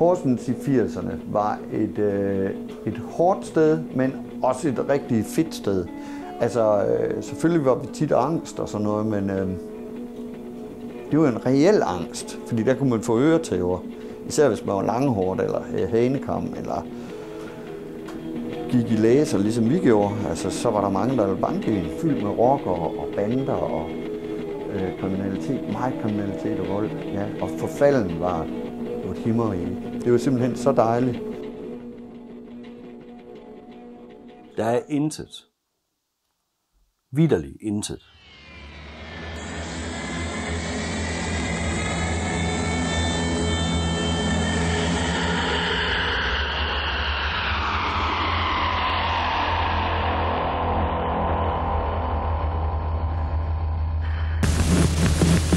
Horsens i 80'erne var et hårdt sted, men også et rigtig fedt sted. Altså, selvfølgelig var vi tit angst og sådan noget, men det var en reel angst, fordi der kunne man få øretæver. Især hvis man var langhåret eller hanekam, eller gik i laser, ligesom vi gjorde. Altså, så var der mange, der ville banke en, fyldt med rockere og bander og kriminalitet, meget kriminalitet og vold. Ja. Og forfalden var et himmerige. Det var simpelthen så dejligt. Der er intet. Vitterligt intet.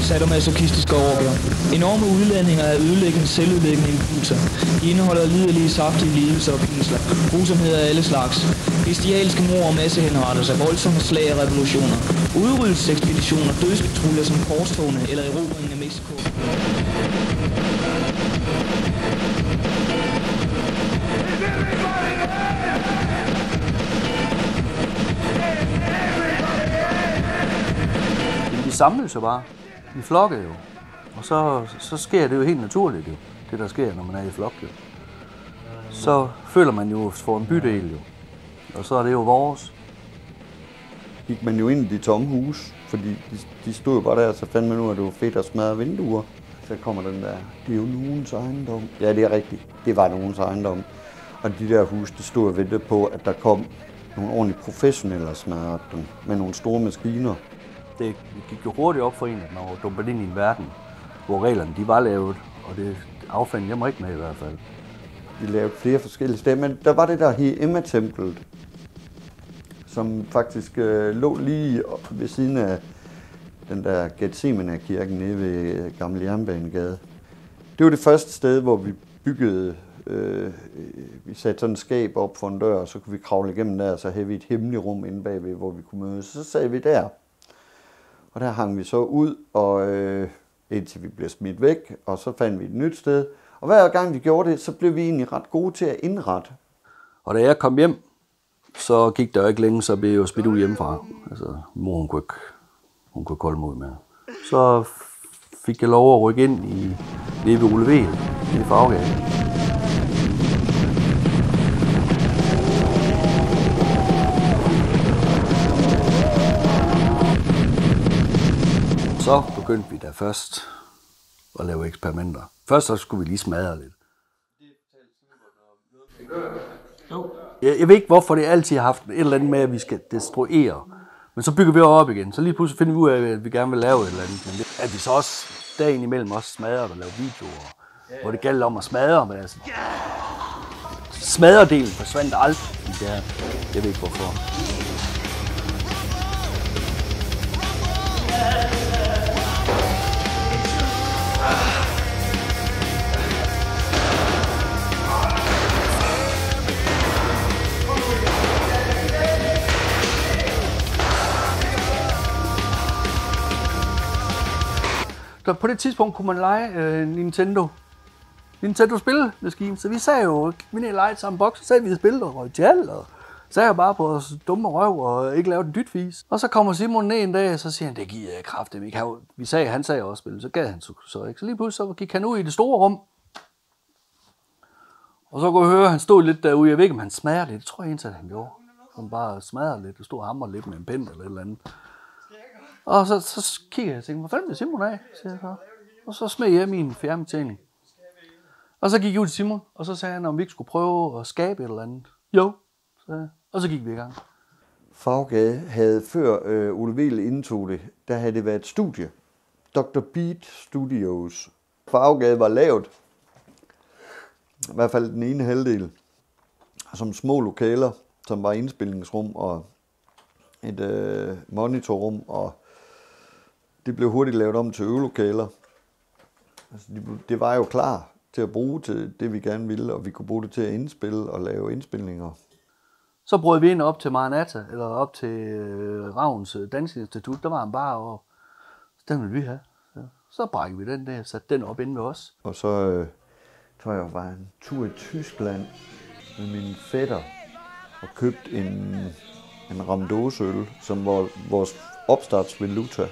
Sadomasochistiske overgør. Enorme udladninger af ødelæggende, selvudlæggende impulser. De indeholder liderlige, saftige lidelser og pinsler. Grusomheder af alle slags. Bestialske mord og massehenrettelser, voldsomme slag og revolutioner. Udryddelsesekspeditioner, dødspatruljer som korstogene eller erobringen af Mexico. De samles jo bare. I flokke jo. Og så sker det jo helt naturligt jo. Det der sker, når man er i flok jo. Så føler man jo for en bydel jo. Og så er det jo vores. Gik man jo ind i de tomme hus, fordi de stod jo bare der, så fandt man ud af, at det var fedt at smadre vinduer. Så kommer den der, det er jo nogens ejendom. Ja, det er rigtigt. Det var nogens ejendom. Og de der hus, de stod og ventede på, at der kom nogle ordentligt professionelle og smadrede dem med nogle store maskiner. Det gik jo hurtigt op for en, at man var dumpet ind i en verden, hvor reglerne de var lavet, og det affandt jeg mig ikke med i hvert fald. De lavede flere forskellige steder, men der var det der Emma-templet, som faktisk lå lige ved siden af den der Gethsemane-kirken nede ved Gamle Jernbanegade. Det var det første sted, hvor vi byggede, vi satte sådan et skab op for en dør, og så kunne vi kravle igennem der, og så havde vi et hemmeligt rum inde bagved, hvor vi kunne mødes. Så sad vi der. Og der hang vi så ud, og indtil vi blev smidt væk, og så fandt vi et nyt sted. Og hver gang vi gjorde det, så blev vi egentlig ret gode til at indrette. Og da jeg kom hjem, så gik der jo ikke længe, så blev jeg jo smidt ud hjemmefra. Altså, mor hun kunne ikke holde mod med. Så fik jeg lov at rykke ind i nede ved Ole Vehl, i Farvegade. Så begyndte vi da først at lave eksperimenter. Først så skulle vi lige smadre lidt. Jeg ved ikke, hvorfor det altid har haft et eller andet med, at vi skal destruere. Men så bygger vi op igen. Så lige pludselig finder vi ud af, at vi gerne vil lave et eller andet. Men at vi så også dagen imellem også smadrer og laver videoer, hvor det gælder om at smadre. Men altså, smadredelen forsvandt aldrig i det her. Jeg ved ikke hvorfor. Så på det tidspunkt kunne man lege Nintendo spillemaskine, så vi sad jo, vi legede sammen boks, så sad vi og spillede og røg tjal, og sad jo bare på os dumme røv og ikke lavede en dyt fis. Og så kommer Simon ned en dag, og så siger han, det giver jeg kraftigt ikke. Han sagde også spille, så gav han så ikke. Så lige pludselig så gik han ud i det store rum, og så kunne jeg høre, at han stod lidt derude, jeg ved ikke, om han smadrede lidt, det tror jeg egentlig, at han gjorde. Han bare smadrede lidt, og stod og hamrede lidt med en pind eller et eller andet. Og så kigger jeg og tænker, hvor fanden er Simon af? Og så smed jeg min fjernbetjening. Og så gik jeg ud til Simon, og så sagde han, om vi ikke skulle prøve at skabe et eller andet. Jo. Og så gik vi i gang. Farvegade havde før Ole Vehl indtog det, der havde det været et studie. Dr. Beat Studios. Farvegade var lavet, i hvert fald den ene halvdel, som små lokaler, som var indspilningsrum og et monitorrum, og det blev hurtigt lavet om til øvelokaler. Altså, det var jo klar til at bruge til det, vi gerne ville, og vi kunne bruge det til at indspille og lave indspilninger. Så brød vi ind op til Maranatha, eller op til Ravns Dansinstitut, der var han bare, og den ville vi have. Så brækkede vi den der, satte den op inde ved os. Og så tror jeg var en tur i Tyskland med min fætter og købte en Ramdosøl, som var vores opstartsvaluta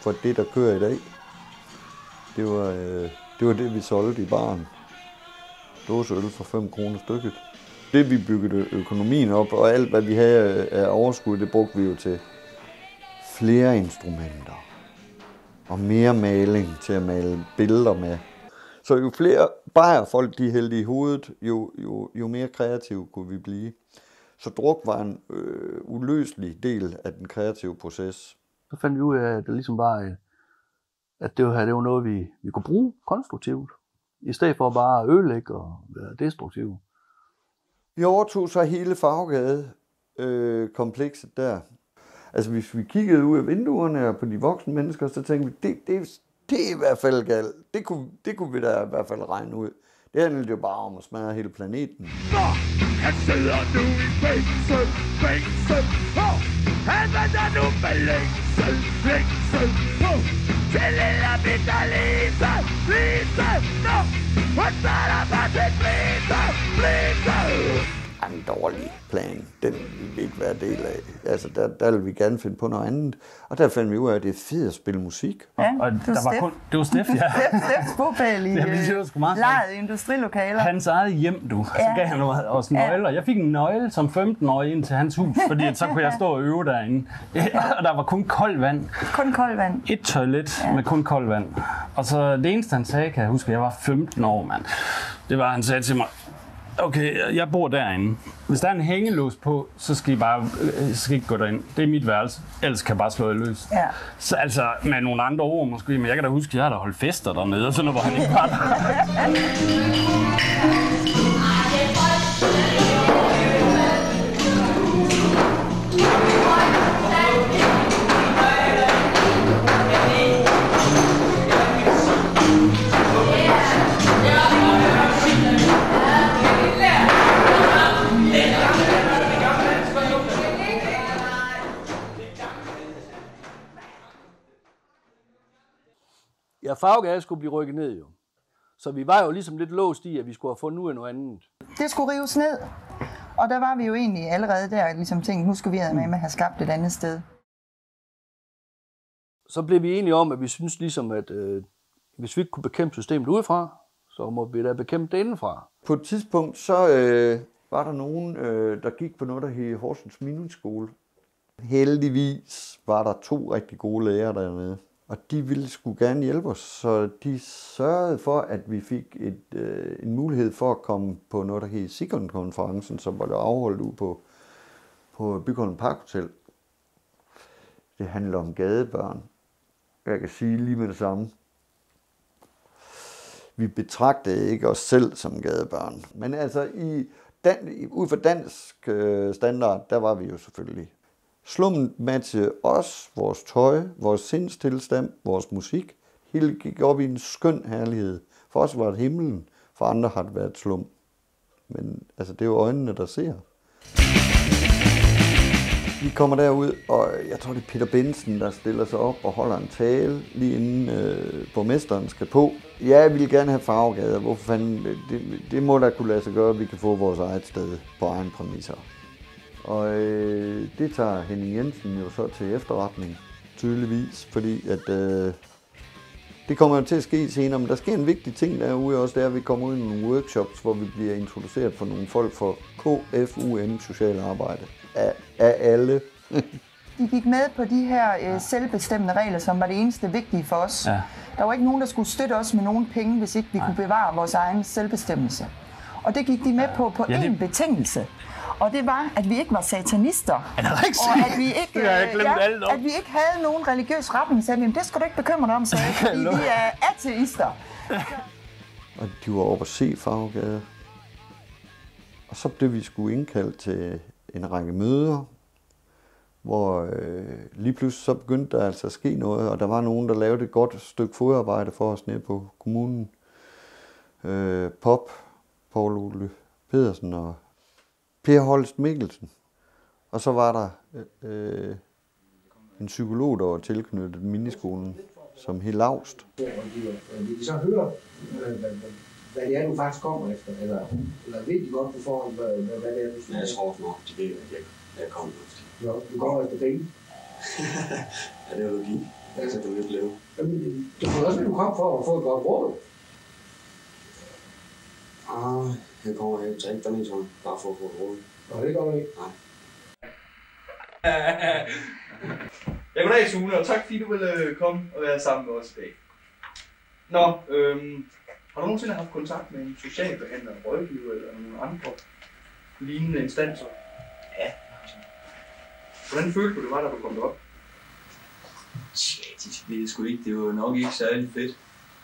for det, der kører i dag. Det var det, vi solgte i baren. Dåseøl for 5 kroner stykket. Det, vi byggede økonomien op, og alt, hvad vi havde af overskud, det brugte vi jo til flere instrumenter og mere maling til at male billeder med. Så jo flere bajer folk de hældte i hovedet, jo mere kreative kunne vi blive. Så druk var en uløselig del af den kreative proces. Så fandt vi ud af, at det ligesom var, at det var noget, vi kunne bruge konstruktivt, i stedet for bare at ødelægge og være destruktive. Vi overtog så hele Farvegade komplekset der. Altså hvis vi kiggede ud af vinduerne og på de voksne mennesker, så tænkte vi, det er i hvert fald galt. Det kunne vi da i hvert fald regne ud. Det handlede jo bare om at smadre hele planeten. Nå, han sidder nu i fængsel. Han venter nu med længsel. Til lille bitte Lise. Nå, hun starter bare til Lise. En dårlig plan, den vil vi ikke være del af. Altså, der vil vi gerne finde på noget andet. Og der fandt vi ud af, at det er fedt at spille musik. Ja, og det var Steff, ja. Steffs bopæl i lejet industrilokaler. Hans eget hjem, du. Ja. Så gav han os nøgler. Jeg fik en nøgle som 15-årig ind til hans hus, fordi så kunne jeg stå og øve derinde. Og der var kun koldt vand. Kun koldt vand. Et toilet med kun koldt vand. Og så det eneste, han sagde, kan jeg huske, jeg var 15 år, mand. Det var, han sagde til mig, okay, jeg bor derinde. Hvis der er en hængelås på, så skal I ikke gå derind. Det er mit værelse. Ellers kan jeg bare slå det løs. Ja. Så altså, med nogle andre ord måske, men jeg kan da huske, at jeg har da holdt fester dernede, og sådan noget, hvor han ikke var der. Ja, Farvegade skulle blive rykket ned jo. Så vi var jo ligesom lidt låst i, at vi skulle have fundet ud af noget andet. Det skulle rives ned. Og der var vi jo egentlig allerede der, ligesom tænkte, nu skulle vi med at have skabt et andet sted. Så blev vi enige om, at vi synes ligesom, at hvis vi ikke kunne bekæmpe systemet udefra, så må vi da bekæmpe det indenfra. På et tidspunkt, så var der nogen, der gik på noget, der hed Horsens Minutskole. Heldigvis var der 2 rigtig gode lærere dernede. Og de ville sgu gerne hjælpe os, så de sørgede for, at vi fik en mulighed for at komme på noget, der hed Sikkerhedskonferencen, som var afholdt ude på Bygholm Parkhotel. Det handler om gadebørn. Jeg kan sige lige med det samme. Vi betragtede ikke os selv som gadebørn. Men altså, ud fra dansk standard, der var vi jo selvfølgelig. Slummen matchede os, vores tøj, vores sindstilstand, vores musik. Hele gik op i en skøn herlighed. For os var det himlen, for andre har det været slum. Men altså, det er jo øjnene, der ser. Vi kommer derud, og jeg tror, det er Peter Benson, der stiller sig op og holder en tale, lige inden borgmesteren skal på. Ja, jeg ville gerne have Farvegade. Hvorfor fanden? Det må da kunne lade sig gøre, at vi kan få vores eget sted på egen præmisser. Og det tager Henning Jensen jo så til efterretning, tydeligvis, fordi at det kommer jo til at ske senere, men der sker en vigtig ting derude også, det er, at vi kommer ud i nogle workshops, hvor vi bliver introduceret for nogle folk for KFUM sociale arbejde af alle. De gik med på de her selvbestemmende regler, som var det eneste vigtige for os. Ja. Der var ikke nogen, der skulle støtte os med nogen penge, hvis ikke vi kunne bevare vores egen selvbestemmelse. Og det gik de med på én betingelse. Og det var, at vi ikke var satanister. Er det rigtigt? Og at vi ikke, at vi ikke havde nogen religiøs retning. Så det skal du ikke bekymre dig om, sagde jeg, fordi vi er ateister. Og de var oppe at se Farvegade. Og så blev vi sgu indkaldt til en række møder, hvor lige pludselig så begyndte der altså at ske noget, og der var nogen, der lavede et godt stykke fodarbejde for os nede på kommunen. Poul Ole Pedersen og Per Holst Mikkelsen. Og så var der en psykolog, der var tilknyttet miniskolen, som hed Laust. Vi kan så høre, hvad det er, du faktisk kommer efter? Eller ved de godt på forhånd, hvad det er, du skal? Jeg tror nok, de ved, at jeg kommer efter. Nå, du kommer efter penge? Ja, det er logik. Ja. Så du vil leve. Jamen, du får også, at du kom for at få et godt råd. Jeg kommer her til ikke, der bare for at få et råd. Nå, det gør du ikke. Nej. Ja, goddag Sune, og tak fordi du ville komme og være sammen med os i dag. Nå, har du nogensinde haft kontakt med en socialbehandler, en rådgiver eller nogle andre lignende instanser? Ja. Hvordan følte du det var, da du kom derop? Tja, det ved jeg sgu ikke. Det var nok ikke særlig fedt,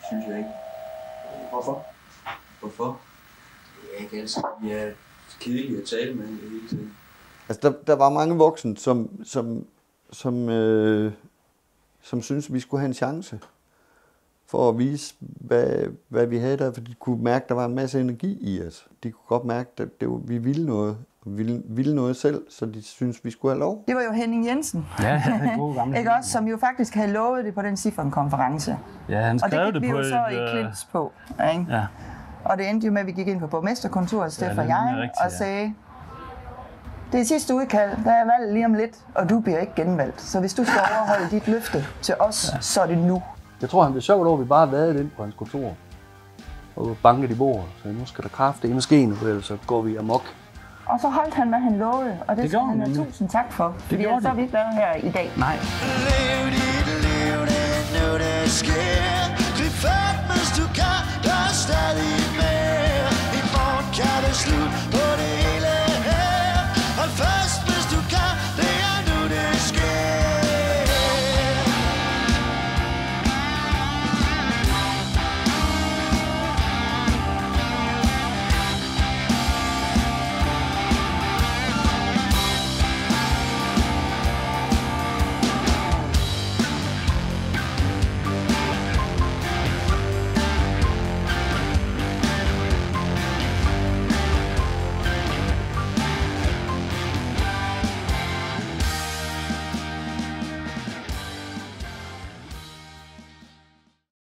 synes jeg ikke. Hvorfor? Hvorfor? Ja, ikke altid. Jeg er kedelig at tale med det hele tiden. Altså, der var mange voksne, som syntes, vi skulle have en chance for at vise, hvad vi havde der, for de kunne mærke, at der var en masse energi i os. De kunne godt mærke, at vi ville noget, og vi ville noget selv, så de syntes, vi skulle have lov. Det var jo Henning Jensen, Ja, god gamle. ikke også, som jo faktisk havde lovet det på den Cifren-konference. Ja, han skrev og det det på vi jo så et... i klins på. Ikke? Ja. Og det endte jo med, at vi gik ind på borgmesterkontoret, Steff og det er jeg, rigtigt, og sagde, det er sidste udkald, der er valg lige om lidt, og du bliver ikke genvalgt. Så hvis du skal overholde dit løfte til os, så er det nu. Jeg tror, han blev sjovt over, at vi bare vadede ind på hans kontor og bankede i bordet. Så nu skal der kræfte ind i skeen, ellers så går vi amok. Og så holdt han, hvad han lovede, og det skal han have tusind tak for. Fordi så har vi ikke været her i dag. Nej. Lev dit liv, det er nu, det sker.